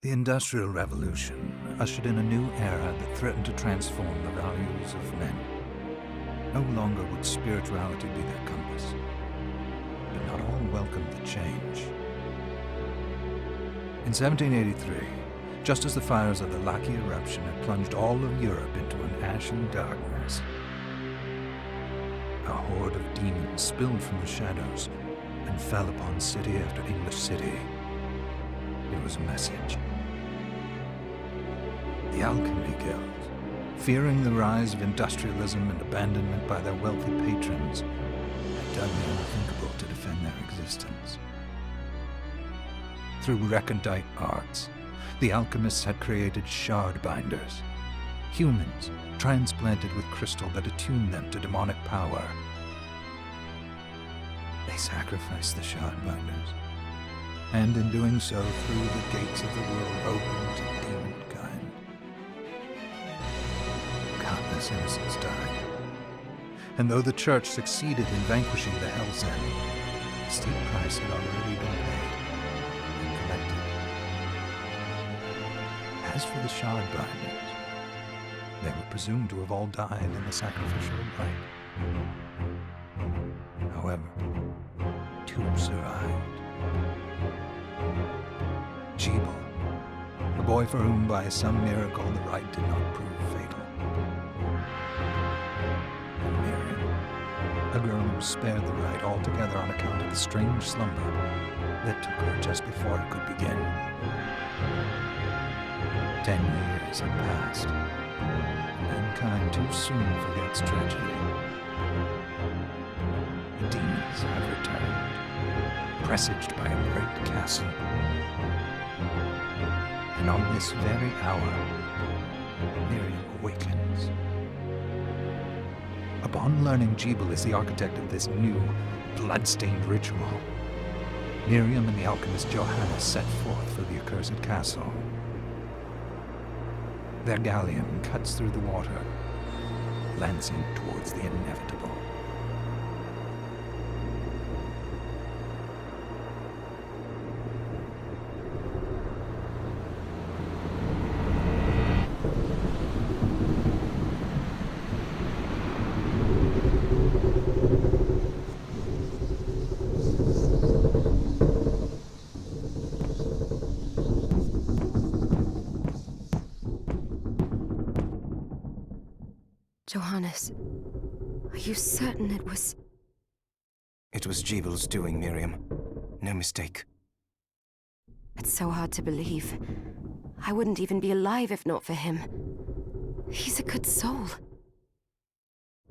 The Industrial Revolution ushered in a new era that threatened to transform the values of men. No longer would spirituality be their compass, but not all welcomed the change. In 1783, just as the fires of the Laki eruption had plunged all of Europe into an ashen darkness, a horde of demons spilled from the shadows and fell upon city after English city. It was a message. The Alchemy Guild, fearing the rise of industrialism and abandonment by their wealthy patrons, had done the unthinkable to defend their existence. Through recondite arts, the alchemists had created shard binders, humans transplanted with crystal that attuned them to demonic power. They sacrificed the shard binders, and in doing so threw the gates of the world open to demonkind. Countless innocents died, and though the Church succeeded in vanquishing the Hell's End, a steep price had already been paid and collected. As for the shard binders, they were presumed to have all died in the sacrificial rite. However, two survived. Jebel, a boy for whom by some miracle the rite did not prove fatal. And Miriam, a girl who spared the rite altogether on account of the strange slumber that took her just before it could begin. 10 years had passed. Mankind too soon forgets tragedy. The demons have returned, presaged by a great castle. And on this very hour, Miriam awakens. Upon learning Jebel is the architect of this new, bloodstained ritual, Miriam and the alchemist Johannes set forth for the accursed castle. Their galleon cuts through the water, lancing towards the inevitable. Johannes, are you certain it was... It was Jebel's doing, Miriam. No mistake. It's so hard to believe. I wouldn't even be alive if not for him. He's a good soul.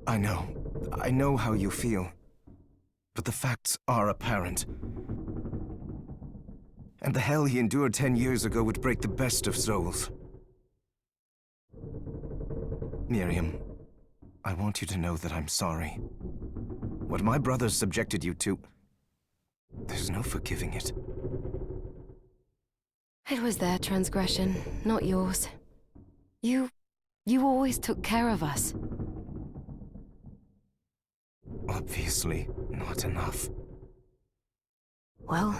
I know how you feel. But the facts are apparent. And the hell he endured 10 years ago would break the best of souls. Miriam, I want you to know that I'm sorry. What my brothers subjected you to, there's no forgiving it. It was their transgression, not yours. You always took care of us. Obviously, not enough. Well,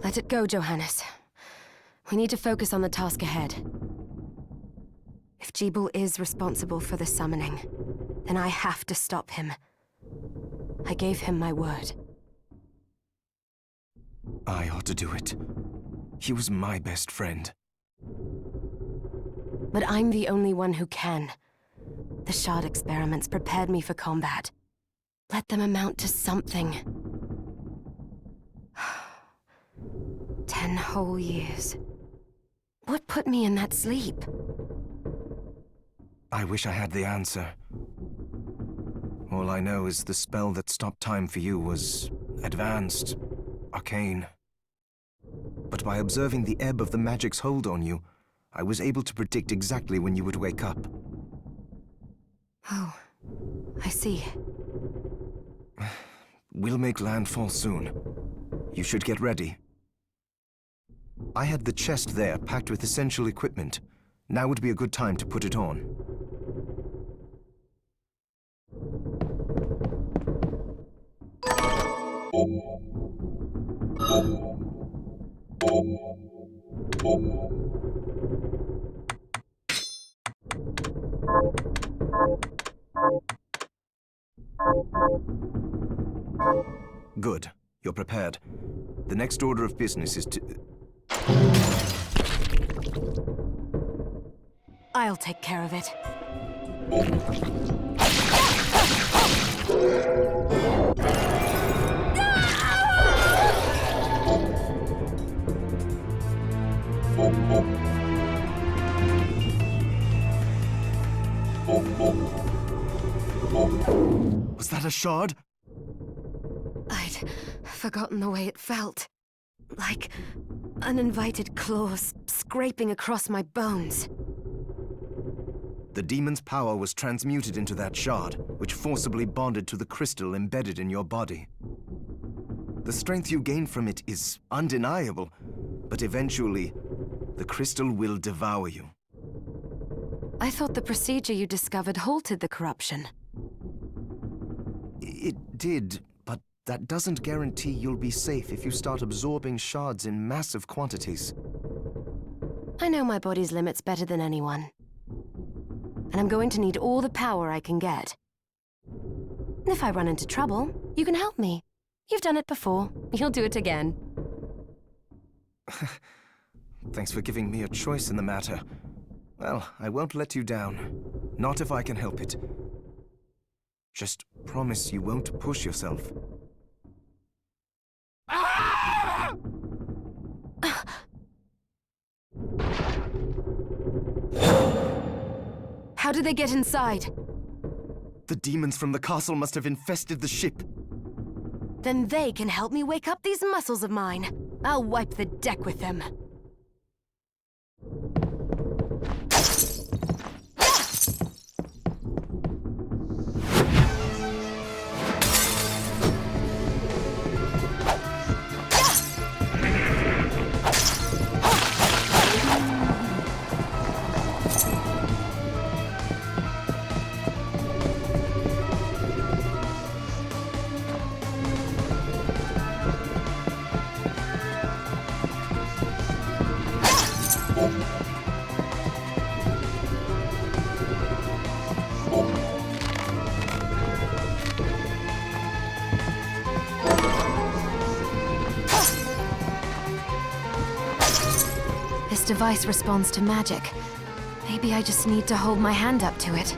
let it go, Johannes. We need to focus on the task ahead. If Jebel is responsible for the summoning, then I have to stop him. I gave him my word. I ought to do it. He was my best friend. But I'm the only one who can. The shard experiments prepared me for combat. Let them amount to something. 10 whole years. What put me in that sleep? I wish I had the answer. All I know is the spell that stopped time for you was advanced, arcane. But by observing the ebb of the magic's hold on you, I was able to predict exactly when you would wake up. Oh, I see. We'll make landfall soon. You should get ready. I had the chest there packed with essential equipment. Now would be a good time to put it on. Good. You're prepared. The next order of business is to... I'll take care of it. Was that a shard? I'd forgotten the way it felt. Like uninvited claws scraping across my bones. The demon's power was transmuted into that shard, which forcibly bonded to the crystal embedded in your body. The strength you gain from it is undeniable, but eventually, the crystal will devour you. I thought the procedure you discovered halted the corruption. It did, but that doesn't guarantee you'll be safe if you start absorbing shards in massive quantities. I know my body's limits better than anyone. And I'm going to need all the power I can get. If I run into trouble, you can help me. You've done it before. You'll do it again. Thanks for giving me a choice in the matter. Well, I won't let you down. Not if I can help it. Just promise you won't push yourself. How did they get inside? The demons from the castle must have infested the ship. Then they can help me wake up these muscles of mine. I'll wipe the deck with them. This device responds to magic. Maybe I just need to hold my hand up to it.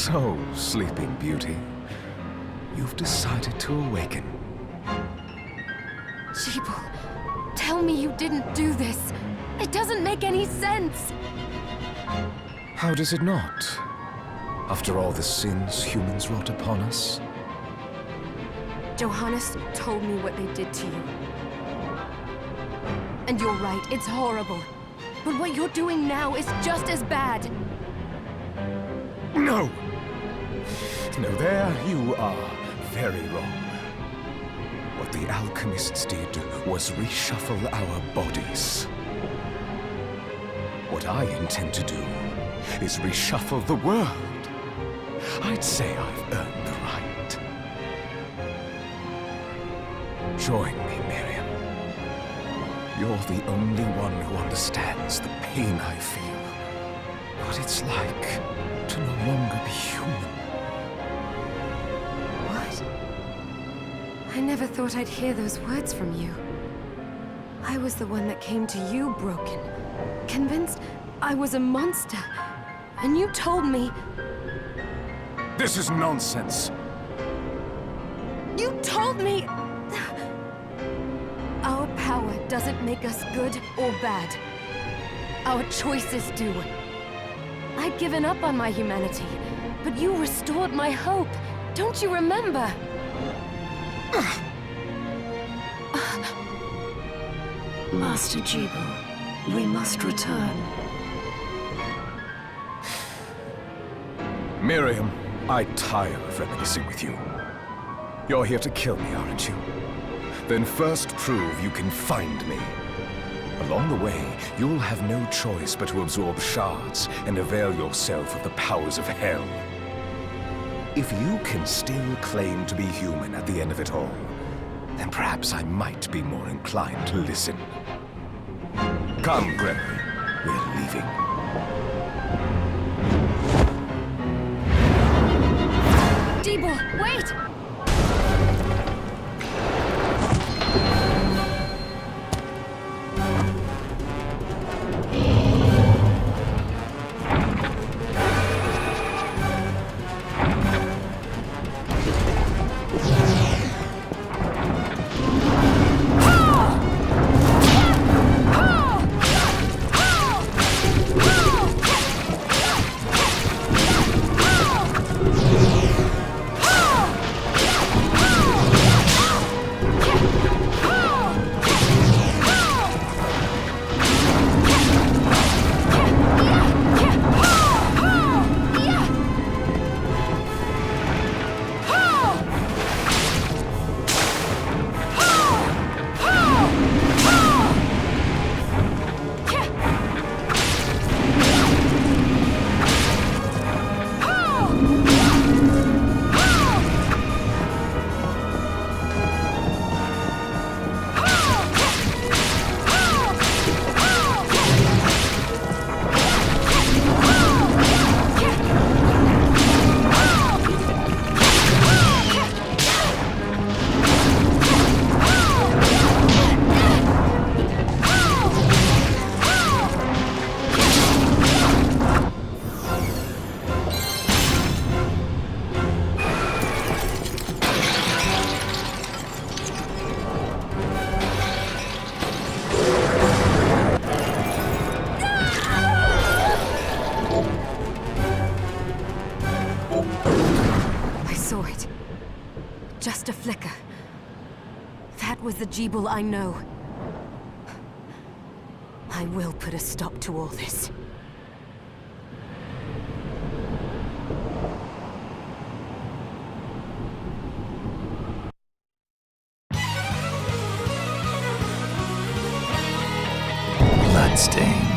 So, Sleeping Beauty, you've decided to awaken. Jibul, tell me you didn't do this. It doesn't make any sense. How does it not? After all the sins humans wrought upon us? Johannes told me what they did to you. And you're right, it's horrible. But what you're doing now is just as bad. No! No, there you are very wrong. What the alchemists did was reshuffle our bodies. What I intend to do is reshuffle the world. I'd say I've earned the right. Join me, Miriam. You're the only one who understands the pain I feel. What it's like to no longer be human. What? I never thought I'd hear those words from you. I was the one that came to you broken, convinced I was a monster. And you told me... This is nonsense. You told me... Our power doesn't make us good or bad. Our choices do. I'd given up on my humanity, but you restored my hope. Don't you remember? Master Jibu, we must return. Miriam, I tire of reminiscing with you. You're here to kill me, aren't you? Then first prove you can find me. Along the way, you'll have no choice but to absorb shards and avail yourself of the powers of hell. If you can still claim to be human at the end of it all, then perhaps I might be more inclined to listen. Come, Gregory. We're leaving. Jibu, wait! Just a flicker. That was the Jibu I know. I will put a stop to all this. Bloodstained.